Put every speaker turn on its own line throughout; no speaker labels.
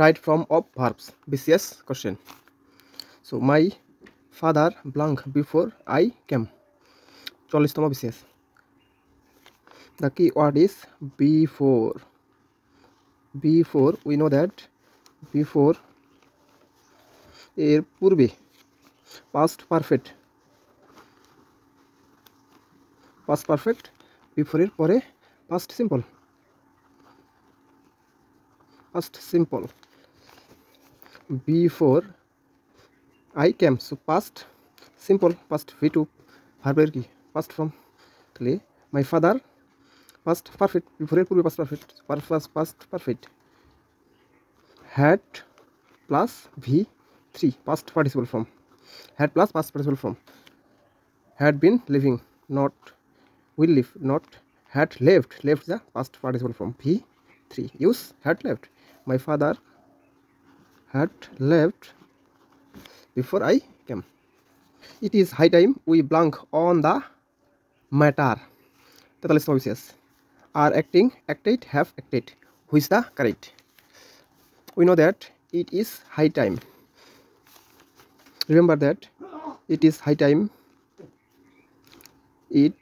Right form of verbs. BCS question. So my father blank before I came. 40তম BCS. The key word is before. Before, we know that before এর পূর্বে past perfect. Past perfect. Before এর পরে past simple. Past simple. Before I came. So past simple. Past V2 verb এর কি past form. তাহলে my father past perfect. Before এর পূর্বে past perfect. Past perfect. Had plus V3 past participle form. Had plus past participle form. Had been living, not will live, not had left. Left the past participle form V3. Use had left. My father had left before I came. It is high time we blank on the matter. 43 BCS. Are acting, acted, have acted. Who is the correct? We know that it is high time. Remember that it is high time. It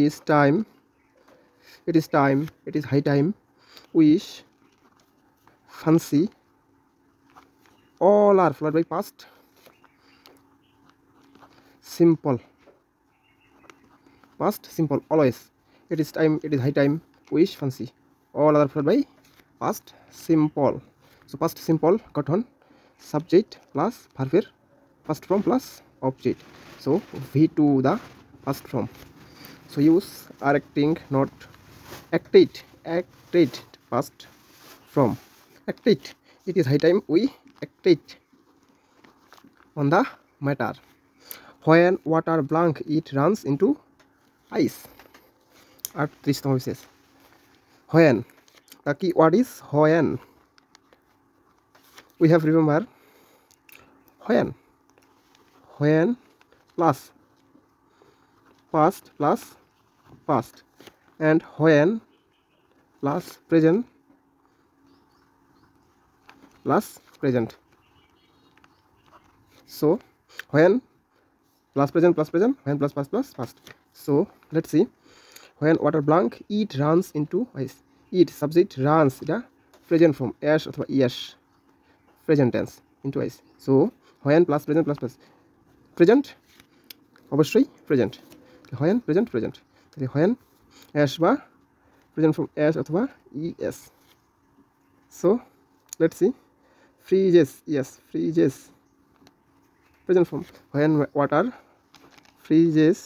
is time. It is time. It is high time. Wish, fancy, all are followed by past simple. Past simple always. It is time. It is high time. Wish, fancy, all are followed by past simple. So past simple গঠন subject plus verb first form plus object. So V2 the first form. So use are acting, not acted. Acted past form. Acted. It is high time we acted on the matter. When water blank it runs into ice. 38তম BCS. When. The key word is when. We have remember when plus past plus past and when plus present plus present. So when plus present plus present, when plus past plus past. So let's see. When water blank it runs into ice. It subject runs এটা present form ash অথবা yes present tense into ice. So when plus present plus plus present অবশ্যই present. when present present. তাহলে when ash বা present form ash অথবা es. So let's see. Freezes. Yes, freezes. Present form. When water freezes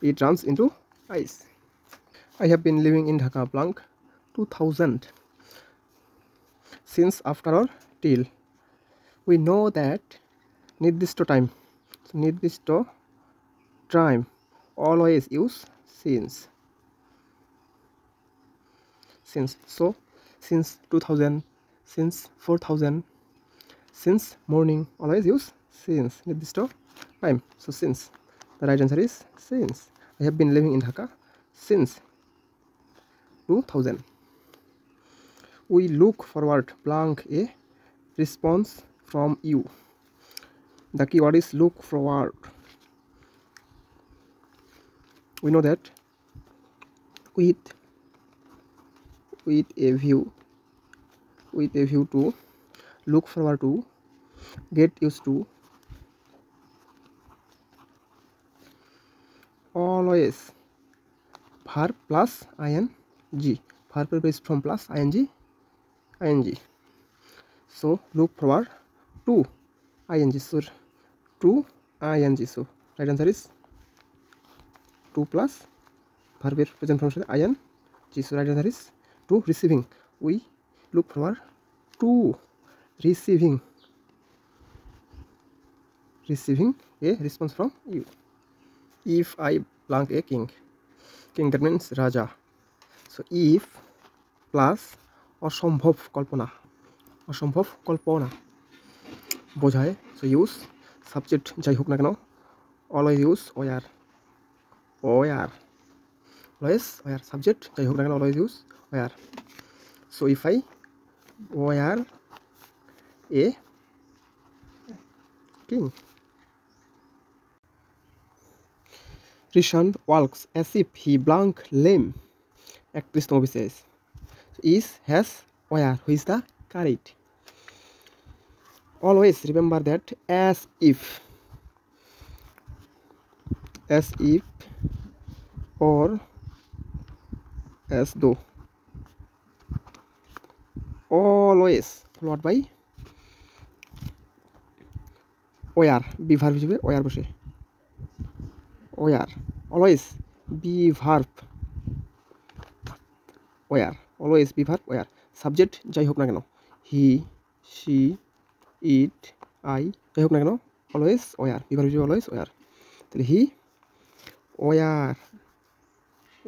it runs into ice. I have been living in Dhaka blank 2000 since after all till. We know that নির্দিষ্ট time. নির্দিষ্ট time always use since. So since 2000, since 4000, since morning always use since. নির্দিষ্ট time. So since. The right answer is since. I have been living in Dhaka since 2000. We look forward blank a response from you. The keyword is look forward. We know that with a view to, look forward to, get used to, always verb plus ing, verb is from plus ing. So look forward to ing, so to ing. So right answer is 2 plus verb present form ing. So right answer is to receiving. We look forward to receiving a response from you. If I blank a king, that means Raja. So if plus অসম্ভব কল্পনা বোঝায়. So use subject যাই হোক না কেন always use where. Always where subject যাই হোক না কেন always use where. So if I were a king. Rishan walks as if he blank lame. Actress Novi says. Is, has, where, who is the correct? Always remember that as if or as though, always followed by where, be verb হিসেবে where বসে, where, always be verb where, always be verb where, subject যাই হোক না কেন, he, she, it, I যাই হোক না কেন, always where, be verb হিসেবে always where, তাহলে he where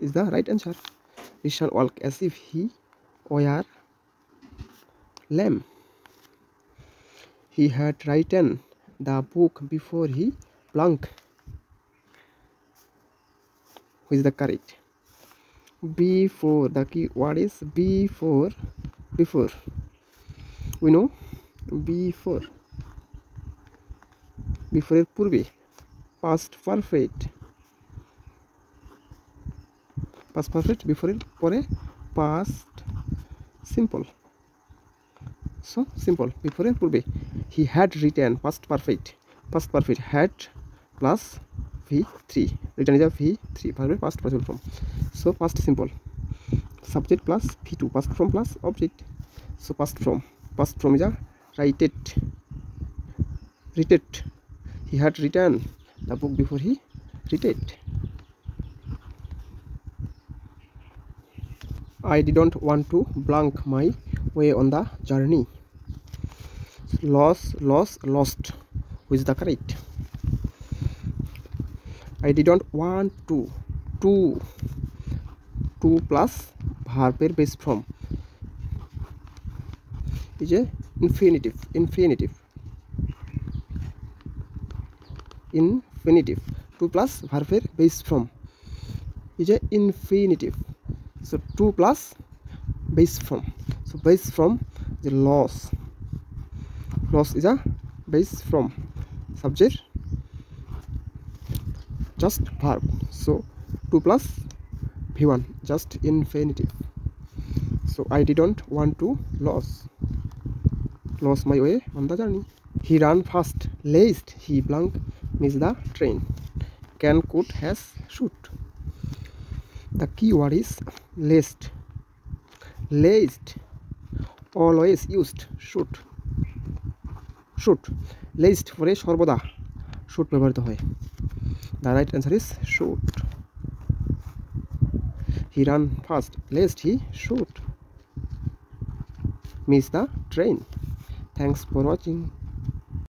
is the right answer. Rishan walk as if he were lame. He had written the book before he blank. Who is the correct? Before, the key word is before. Before, we know before, before এর পূর্বে, past perfect, past perfect, before এর পরে past simple. So simple, before এর পূর্বে, he had written, past perfect had plus v3, written is a v3 verb past partial form. So past simple, subject plus v2, past form plus object. So past form is a written. He had written the book before he read it. I didn't want to blank my way on the journey. Lost. Who is the correct? I didn't want to plus verb এর base form is a infinitive. 2 plus verb এর base form is a infinitive. So 2 plus base form. So base form is loss is a base form, subject just verb. So 2 plus v1 just infinitive. So I didn't want to lose my way on the journey. He ran fast, laced, he blank missed the train. Can, could, has, should. The key word is laced, always used, should, laced পরে সর্বদা should ব্যবহৃত হয়. The right answer is should. He ran fast, lest he should miss the train. Thanks for watching.